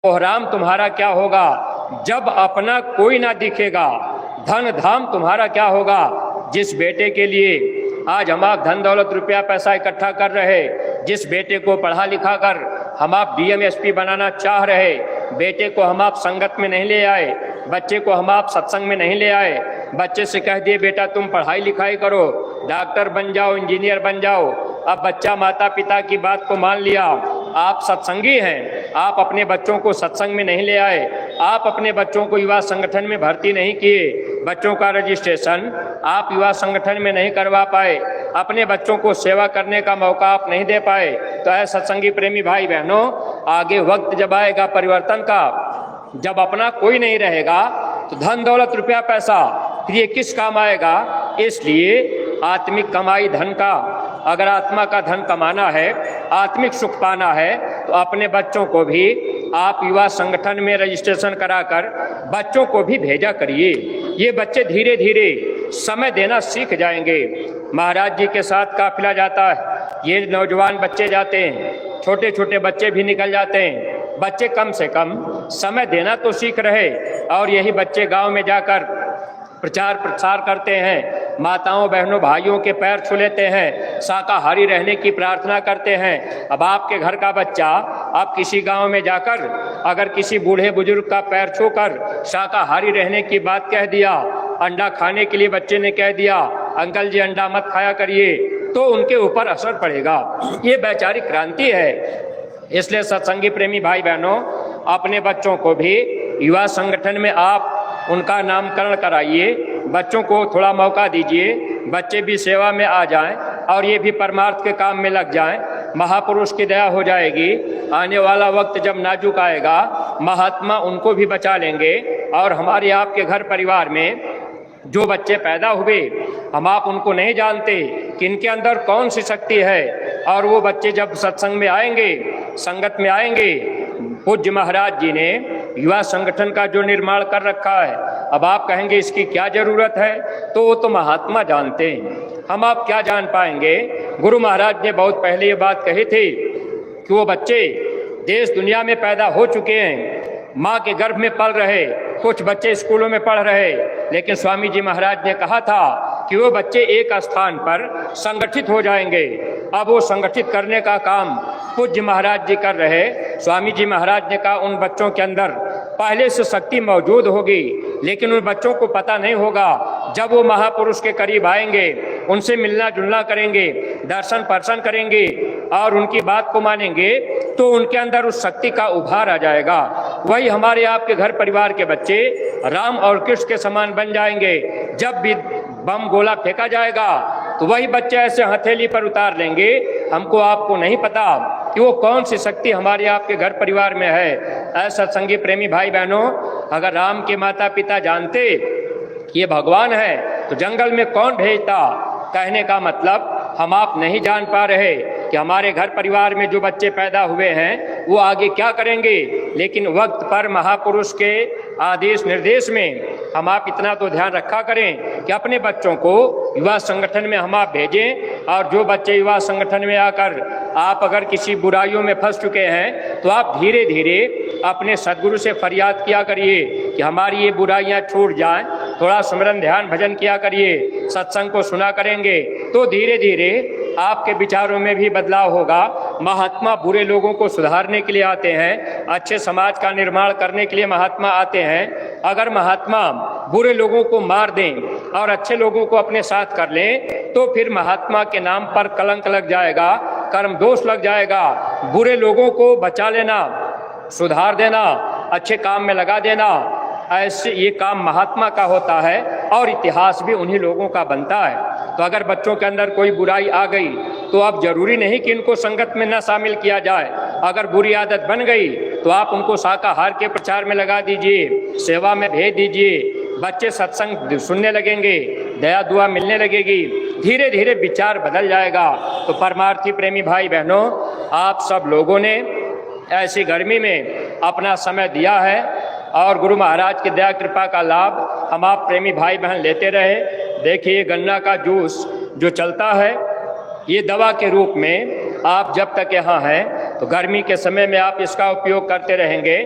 कोहराम तुम्हारा क्या होगा जब अपना कोई ना दिखेगा। धन धाम तुम्हारा क्या होगा जिस बेटे के लिए आज हम आप धन दौलत रुपया पैसा इकट्ठा कर रहे, जिस बेटे को पढ़ा लिखा कर हम आप डीएम एसपी बनाना चाह रहे, बेटे को हम आप संगत में नहीं ले आए, बच्चे को हम आप सत्संग में नहीं ले आए, बच्चे से कह दिए बेटा तुम पढ़ाई लिखाई करो, डॉक्टर बन जाओ, इंजीनियर बन जाओ। अब बच्चा माता पिता की बात को मान लिया, आप सत्संगी हैं, आप अपने बच्चों को सत्संग में नहीं ले आए, आप अपने बच्चों को युवा संगठन में भर्ती नहीं किए, बच्चों का रजिस्ट्रेशन आप युवा संगठन में नहीं करवा पाए, अपने बच्चों को सेवा करने का मौका आप नहीं दे पाए, तो ऐसे सत्संगी प्रेमी भाई बहनों, आगे वक्त जब आएगा परिवर्तन का, जब अपना कोई नहीं रहेगा तो धन दौलत रुपया पैसा फिर ये किस काम आएगा। इसलिए आत्मिक कमाई धन का, अगर आत्मा का धन कमाना है, आत्मिक सुख पाना है, तो अपने बच्चों को भी आप युवा संगठन में रजिस्ट्रेशन कराकर बच्चों को भी भेजा करिए। ये बच्चे धीरे धीरे समय देना सीख जाएंगे। महाराज जी के साथ काफिला जाता है, ये नौजवान बच्चे जाते हैं, छोटे छोटे बच्चे भी निकल जाते हैं, बच्चे कम से कम समय देना तो सीख रहे, और यही बच्चे गांव में जाकर प्रचार प्रसार करते हैं, माताओं बहनों भाइयों के पैर छू लेते हैं, शाकाहारी रहने की प्रार्थना करते हैं। अब आपके घर का बच्चा आप किसी गांव में जाकर अगर किसी बूढ़े बुजुर्ग का पैर छूकर शाकाहारी रहने की बात कह दिया, अंडा खाने के लिए बच्चे ने कह दिया अंकल जी अंडा मत खाया करिए, तो उनके ऊपर असर पड़ेगा। ये वैचारिक क्रांति है। इसलिए सत्संगी प्रेमी भाई बहनों, अपने बच्चों को भी युवा संगठन में आप उनका नामकरण कराइए, बच्चों को थोड़ा मौका दीजिए, बच्चे भी सेवा में आ जाएं और ये भी परमार्थ के काम में लग जाएं। महापुरुष की दया हो जाएगी। आने वाला वक्त जब नाजुक आएगा, महात्मा उनको भी बचा लेंगे, और हमारे आपके घर परिवार में जो बच्चे पैदा हुए, हम आप उनको नहीं जानते कि इनके अंदर कौन सी शक्ति है, और वो बच्चे जब सत्संग में आएंगे, संगत में आएंगे, पूज्य महाराज जी ने युवा संगठन का जो निर्माण कर रखा है, अब आप कहेंगे इसकी क्या जरूरत है, तो वो तो महात्मा जानते हैं, हम आप क्या जान पाएंगे। गुरु महाराज ने बहुत पहले ये बात कही थी कि वो बच्चे देश दुनिया में पैदा हो चुके हैं, माँ के गर्भ में पल रहे, कुछ बच्चे स्कूलों में पढ़ रहे, लेकिन स्वामी जी महाराज ने कहा था कि वो बच्चे एक स्थान पर संगठित हो जाएंगे। अब वो संगठित करने का काम पूज्य महाराज जी कर रहे। स्वामी जी महाराज ने कहा उन बच्चों के अंदर पहले से शक्ति मौजूद होगी, लेकिन उन बच्चों को पता नहीं होगा। जब वो महापुरुष के करीब आएंगे, उनसे मिलना जुलना करेंगे, दर्शन पर्शन करेंगे और उनकी बात को मानेंगे, तो उनके अंदर उस शक्ति का उभार आ जाएगा। वही हमारे आपके घर परिवार के बच्चे राम और कृष्ण के समान बन जाएंगे। जब भी बम गोला फेंका जाएगा तो वही बच्चे ऐसे हथेली पर उतार लेंगे, हमको आपको नहीं पता कि वो कौन सी शक्ति हमारे आपके घर परिवार में है। ऐसा सत्संगी प्रेमी भाई बहनों, अगर राम के माता पिता जानते कि ये भगवान है तो जंगल में कौन भेजता। कहने का मतलब हम आप नहीं जान पा रहे कि हमारे घर परिवार में जो बच्चे पैदा हुए हैं वो आगे क्या करेंगे, लेकिन वक्त पर महापुरुष के आदेश निर्देश में हम आप इतना तो ध्यान रखा करें कि अपने बच्चों को युवा संगठन में हम आप भेजें। और जो बच्चे युवा संगठन में आकर आप अगर किसी बुराइयों में फंस चुके हैं, तो आप धीरे धीरे अपने सद्गुरु से फरियाद किया करिए कि हमारी ये बुराइयां छूट जाएं, थोड़ा स्मरण ध्यान भजन किया करिए, सत्संग को सुना करेंगे तो धीरे धीरे आपके विचारों में भी बदलाव होगा। महात्मा बुरे लोगों को सुधारने के लिए आते हैं, अच्छे समाज का निर्माण करने के लिए महात्मा आते हैं। अगर महात्मा बुरे लोगों को मार दें और अच्छे लोगों को अपने साथ कर लें, तो फिर महात्मा के नाम पर कलंक लग जाएगा, कर्म दोष लग जाएगा। बुरे लोगों को बचा लेना, सुधार देना, अच्छे काम में लगा देना, ऐसे ये काम महात्मा का होता है और इतिहास भी उन्हीं लोगों का बनता है। तो अगर बच्चों के अंदर कोई बुराई आ गई तो अब जरूरी नहीं कि इनको संगत में न शामिल किया जाए। अगर बुरी आदत बन गई तो आप उनको शाकाहार के प्रचार में लगा दीजिए, सेवा में भेज दीजिए, बच्चे सत्संग सुनने लगेंगे, दया दुआ मिलने लगेगी, धीरे धीरे विचार बदल जाएगा। तो परमार्थी प्रेमी भाई बहनों, आप सब लोगों ने ऐसी गर्मी में अपना समय दिया है और गुरु महाराज की दया कृपा का लाभ हम आप प्रेमी भाई बहन लेते रहे। देखिए गन्ना का जूस जो चलता है, ये दवा के रूप में आप जब तक यहाँ हैं तो गर्मी के समय में आप इसका उपयोग करते रहेंगे।